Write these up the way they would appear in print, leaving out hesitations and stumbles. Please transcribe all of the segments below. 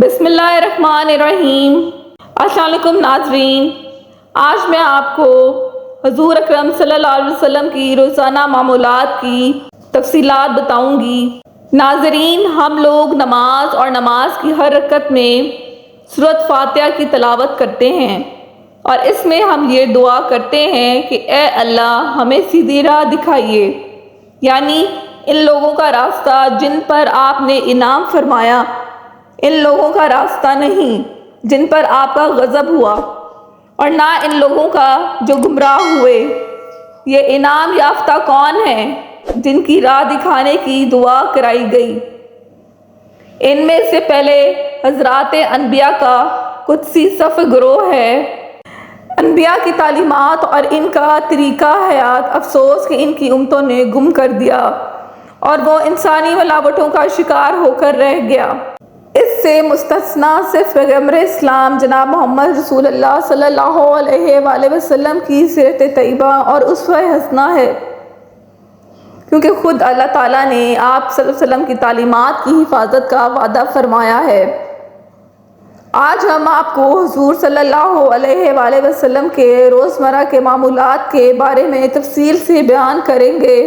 بسم اللہ الرحمن الرحیم۔ السلام علیکم ناظرین، آج میں آپ کو حضور اکرم صلی اللہ علیہ وسلم کی روزانہ معمولات کی تفصیلات بتاؤں گی۔ ناظرین، ہم لوگ نماز اور نماز کی ہر رکعت میں سورۃ فاتحہ کی تلاوت کرتے ہیں اور اس میں ہم یہ دعا کرتے ہیں کہ اے اللہ ہمیں سیدھی راہ دکھائیے، یعنی ان لوگوں کا راستہ جن پر آپ نے انعام فرمایا، ان لوگوں کا راستہ نہیں جن پر آپ کا غضب ہوا، اور نہ ان لوگوں کا جو گمراہ ہوئے۔ یہ انعام یافتہ کون ہیں جن کی راہ دکھانے کی دعا کرائی گئی؟ ان میں سے پہلے حضرات انبیاء کا قدسی صف گروہ ہے۔ انبیاء کی تعلیمات اور ان کا طریقہ حیات افسوس کہ ان کی امتوں نے گم کر دیا اور وہ انسانی ملاوٹوں کا شکار ہو کر رہ گیا۔ اس سے مستثنیٰ صرف پیغمبر اسلام جناب محمد رسول اللہ صلی اللہ علیہ وآلہ وسلم کی سیرت طیبہ اور اسوہ حسنہ ہے، کیونکہ خود اللہ تعالیٰ نے آپ صلی اللہ علیہ وسلم کی تعلیمات کی حفاظت کا وعدہ فرمایا ہے۔ آج ہم آپ کو حضور صلی اللہ علیہ وآلہ وسلم کے روزمرہ کے معمولات کے بارے میں تفصیل سے بیان کریں گے۔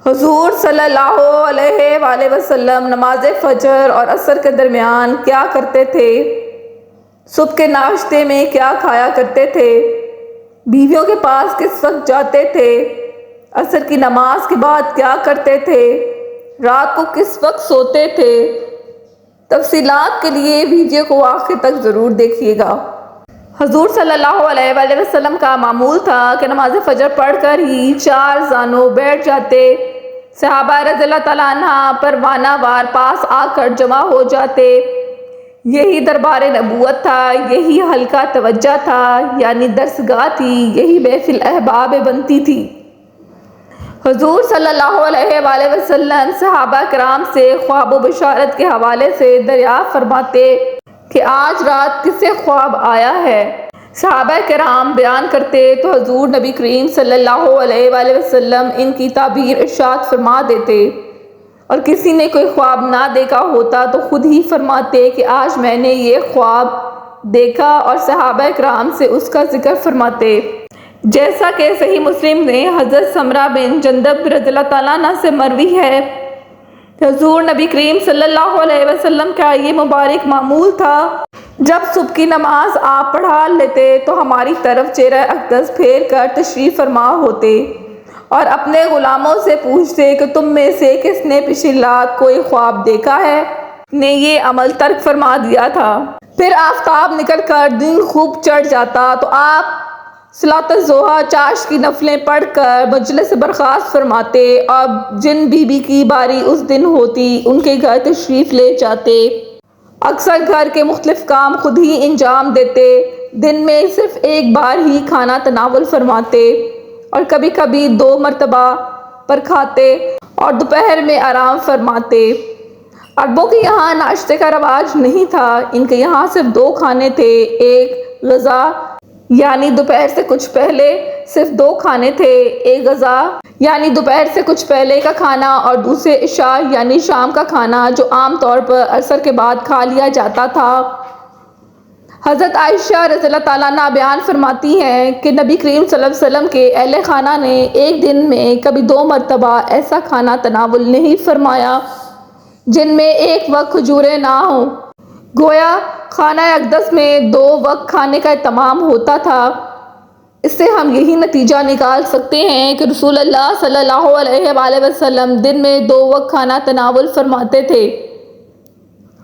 حضور صلی اللہ علیہ وآلہ وسلم نماز فجر اور عصر کے درمیان کیا کرتے تھے؟ صبح کے ناشتے میں کیا کھایا کرتے تھے؟ بیویوں کے پاس کس وقت جاتے تھے؟ عصر کی نماز کے بعد کیا کرتے تھے؟ رات کو کس وقت سوتے تھے؟ تفصیلات کے لیے ویڈیو کو آخر تک ضرور دیکھیے گا۔ حضور صلی اللہ علیہ وآلہ وسلم کا معمول تھا کہ نماز فجر پڑھ کر ہی چار زانوں بیٹھ جاتے، صحابہ رضی اللہ تعالیٰ عنہ پروانہ وار پاس آ کر جمع ہو جاتے۔ یہی دربار نبوت تھا، یہی حلقہ توجہ تھا، یعنی درسگاہ تھی، یہی محفل احباب بنتی تھی۔ حضور صلی اللہ علیہ وآلہ وسلم صحابہ کرام سے خواب و بشارت کے حوالے سے دریافت فرماتے کہ آج رات کسے خواب آیا ہے؟ صحابہ کرام بیان کرتے تو حضور نبی کریم صلی اللہ علیہ وآلہ وسلم ان کی تعبیر ارشاد فرما دیتے، اور کسی نے کوئی خواب نہ دیکھا ہوتا تو خود ہی فرماتے کہ آج میں نے یہ خواب دیکھا، اور صحابہ کرام سے اس کا ذکر فرماتے۔ جیسا کہ صحیح مسلم نے حضرت سمرہ بن جندب رضی اللہ تعالیٰ عنہ سے مروی ہے، حضور نبی کریم صلی اللہ علیہ وسلم کا یہ مبارک معمول تھا، جب صبح کی نماز آپ پڑھا لیتے تو ہماری طرف چہرہ اقدس پھیر کر تشریف فرما ہوتے اور اپنے غلاموں سے پوچھتے کہ تم میں سے کس نے پچھلی رات کوئی خواب دیکھا ہے؟ نے یہ عمل ترک فرما دیا تھا۔ پھر آفتاب نکل کر دن خوب چڑھ جاتا تو آپ صلاۃ الضحیٰ چاش کی نفلیں پڑھ کر مجلس سے برخاست فرماتے اور جن بی بی کی باری اس دن ہوتی ان کے گھر تشریف لے جاتے۔ اکثر گھر کے مختلف کام خود ہی انجام دیتے، دن میں صرف ایک بار ہی کھانا تناول فرماتے اور کبھی کبھی 2 مرتبہ پر کھاتے اور دوپہر میں آرام فرماتے۔ عربوں کے یہاں ناشتے کا رواج نہیں تھا، ان کے یہاں صرف 2 کھانے تھے، ایک غذا یعنی دوپہر سے کچھ پہلے صرف 2 کھانے تھے، ایک غذا یعنی دوپہر سے کچھ پہلے کا کھانا اور دوسرے عشاء یعنی شام کا کھانا جو عام طور پر عصر کے بعد کھا لیا جاتا تھا۔ حضرت عائشہ رضی اللہ تعالیٰ عنہ بیان فرماتی ہیں کہ نبی کریم صلی اللہ علیہ وسلم کے اہل خانہ نے ایک دن میں کبھی 2 مرتبہ ایسا کھانا تناول نہیں فرمایا جن میں ایک وقت کھجوریں نہ ہوں، گویا خانہ اقدس میں 2 وقت کھانے کا اہتمام ہوتا تھا۔ اس سے ہم یہی نتیجہ نکال سکتے ہیں کہ رسول اللہ صلی اللہ علیہ وآلہ وسلم دن میں 2 وقت کھانا تناول فرماتے تھے۔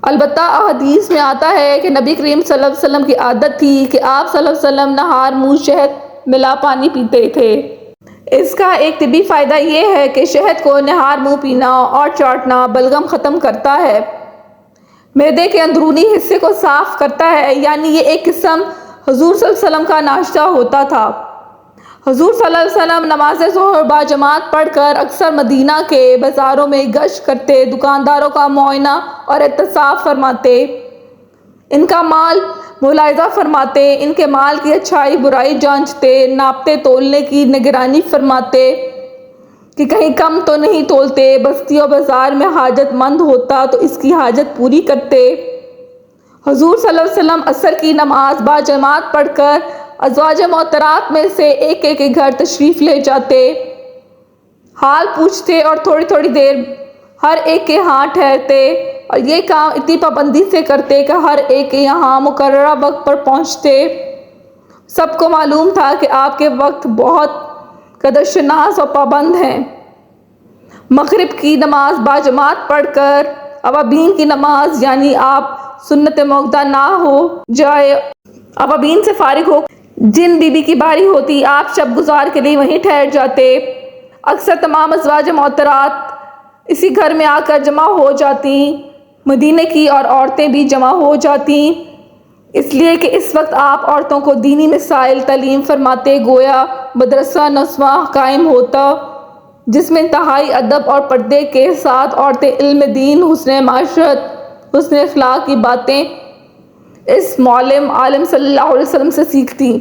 البتہ احادیث میں آتا ہے کہ نبی کریم صلی اللہ علیہ وسلم کی عادت تھی کہ آپ صلی اللہ علیہ وسلم نہار منہ شہد ملا پانی پیتے تھے۔ اس کا ایک طبی فائدہ یہ ہے کہ شہد کو نہار منہ پینا اور چاٹنا بلغم ختم کرتا ہے، معدے کے اندرونی حصے کو صاف کرتا ہے، یعنی یہ ایک قسم حضور صلی اللہ علیہ وسلم کا ناشتہ ہوتا تھا۔ حضور صلی اللہ علیہ وسلم نماز ظہر باجماعت پڑھ کر اکثر مدینہ کے بازاروں میں گشت کرتے، دکانداروں کا معائنہ اور احتساب فرماتے، ان کا مال ملاحظہ فرماتے، ان کے مال کی اچھائی برائی جانچتے، ناپتے تولنے کی نگرانی فرماتے کہ کہیں کم تو نہیں تولتے، بستی و بازار میں حاجت مند ہوتا تو اس کی حاجت پوری کرتے۔ حضور صلی اللہ علیہ وسلم عصر کی نماز با جماعت پڑھ کر ازواج محترات میں سے ایک ایک کے گھر تشریف لے جاتے، حال پوچھتے اور تھوڑی تھوڑی دیر ہر ایک کے ہاں ٹھہرتے، اور یہ کام اتنی پابندی سے کرتے کہ ہر ایک کے یہاں مقررہ وقت پر پہنچتے۔ سب کو معلوم تھا کہ آپ کے وقت بہت قدر شناس اور پابند ہیں۔ مغرب کی نماز با جماعت پڑھ کر اوابین کی نماز یعنی آپ سنت موقدہ نہ ہو جائے، اوابین سے فارغ ہو جن بی بی کی باری ہوتی آپ شب گزار کے لیے وہیں ٹھہر جاتے۔ اکثر تمام ازواج محترات اسی گھر میں آ کر جمع ہو جاتی، مدینہ کی اور عورتیں بھی جمع ہو جاتی، اس لیے کہ اس وقت آپ عورتوں کو دینی مسائل تعلیم فرماتے، گویا مدرسہ نسواں قائم ہوتا جس میں انتہائی ادب اور پردے کے ساتھ عورتیں علم دین، حسن معاشرت، حسن اخلاق کی باتیں اس معلم عالم صلی اللہ علیہ وسلم سے سیکھتی۔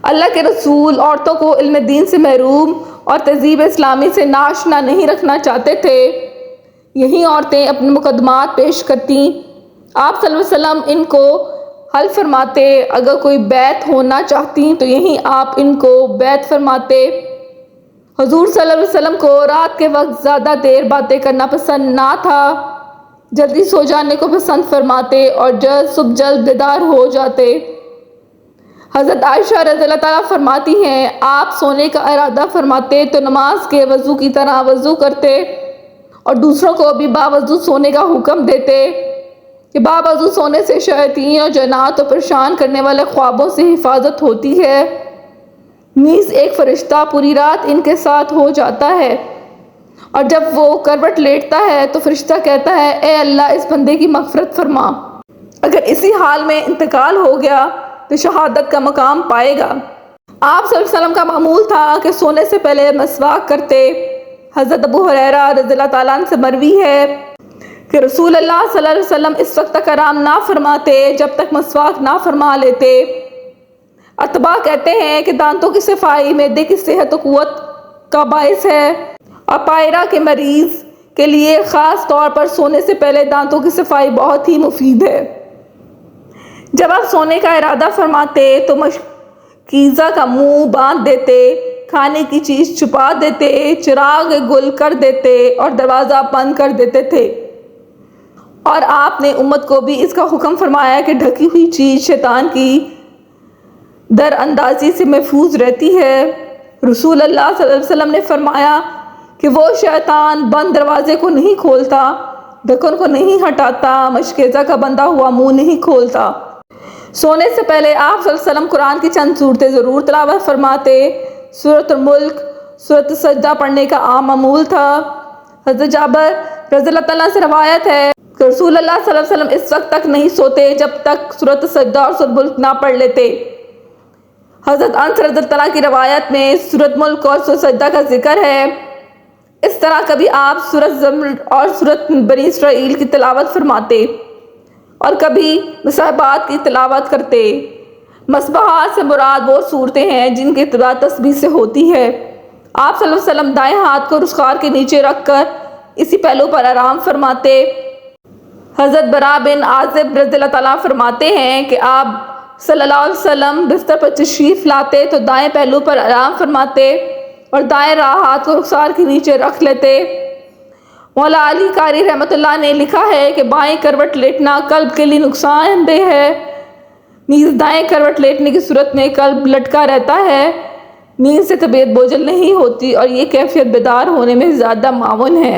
اللہ کے رسول عورتوں کو علم دین سے محروم اور تہذیب اسلامی سے ناآشنا نہیں رکھنا چاہتے تھے، یہی عورتیں اپنے مقدمات پیش کرتی، آپ صلی اللہ علیہ وسلم ان کو حل فرماتے، اگر کوئی بیعت ہونا چاہتی تو یہی آپ ان کو بیعت فرماتے۔ حضور صلی اللہ علیہ وسلم کو رات کے وقت زیادہ دیر باتیں کرنا پسند نہ تھا، جلدی سو جانے کو پسند فرماتے اور صبح جلد بیدار ہو جاتے۔ حضرت عائشہ رضی اللہ تعالیٰ فرماتی ہیں، آپ سونے کا ارادہ فرماتے تو نماز کے وضو کی طرح وضو کرتے اور دوسروں کو بھی باوضو سونے کا حکم دیتے کہ باوضو سونے سے شیاطین اور جنات اور پریشان کرنے والے خوابوں سے حفاظت ہوتی ہے، نیز ایک فرشتہ پوری رات ان کے ساتھ ہو جاتا ہے، اور جب وہ کروٹ لیٹتا ہے تو فرشتہ کہتا ہے اے اللہ اس بندے کی مغفرت فرما، اگر اسی حال میں انتقال ہو گیا تو شہادت کا مقام پائے گا۔ آپ صلی اللہ علیہ وسلم کا معمول تھا کہ سونے سے پہلے مسواک کرتے۔ حضرت ابو ہریرہ رضی اللہ تعالیٰ عنہ سے مروی ہے کہ رسول اللہ صلی اللہ علیہ وسلم اس وقت تک آرام نہ فرماتے جب تک مسواک نہ فرما لیتے۔ اتباع کہتے ہیں کہ دانتوں کی صفائی معدے کی صحت و قوت کا باعث ہے، اور پائرہ کے مریض کے لیے خاص طور پر سونے سے پہلے دانتوں کی صفائی بہت ہی مفید ہے۔ جب آپ سونے کا ارادہ فرماتے تو مشکیزہ کا منہ باندھ دیتے، کھانے کی چیز چھپا دیتے، چراغ گل کر دیتے اور دروازہ بند کر دیتے تھے، اور آپ نے امت کو بھی اس کا حکم فرمایا کہ ڈھکی ہوئی چیز شیطان کی در اندازی سے محفوظ رہتی ہے۔ رسول اللہ صلی اللہ علیہ وسلم نے فرمایا کہ وہ شیطان بند دروازے کو نہیں کھولتا، ڈھکن کو نہیں ہٹاتا، مشکیزہ کا بندہ ہوا منہ نہیں کھولتا۔ سونے سے پہلے آپ صلی اللہ علیہ وسلم قرآن کی چند صورتیں ضرور تلاوت فرماتے۔ سورۃ الملک، سورۃ سجدہ پڑھنے کا عام معمول تھا۔ حضرت جابر رضی اللہ تعالیٰ سے روایت ہے کہ رسول اللہ صلی اللہ علیہ وسلم اس وقت تک نہیں سوتے جب تک سورۃ سجدہ اور سورۃ ملک نہ پڑھ لیتے۔ حضرت انس رضی اللہ تعالیٰ کی روایت میں سورۃ ملک اور سورۃ سجدہ کا ذکر ہے۔ اس طرح کبھی آپ سورۃ زمر اور سورۃ بنی اسرائیل کی تلاوت فرماتے اور کبھی مصحبات کی تلاوت کرتے۔ مصباحات سے مراد وہ صورتیں ہیں جن کی ابتدا تسبیح سے ہوتی ہے۔ آپ صلی اللہ علیہ وسلم دائیں ہاتھ کو رخسار کے نیچے رکھ کر اسی پہلو پر آرام فرماتے۔ حضرت براء بن عازب رضی اللہ تعالیٰ فرماتے ہیں کہ آپ صلی اللہ علیہ وسلم بستر پر تشریف لاتے تو دائیں پہلو پر آرام فرماتے اور دائیں ہاتھ کو رخسار کے نیچے رکھ لیتے۔ مولا علی قاری رحمۃ اللہ نے لکھا ہے کہ بائیں کروٹ لیٹنا قلب کے لیے نقصان دہ ہے، نیز دائیں کروٹ لیٹنے کی صورت میں قلب لٹکا رہتا ہے، نیند سے طبیعت بوجھل نہیں ہوتی اور یہ کیفیت بیدار ہونے میں زیادہ معاون ہے۔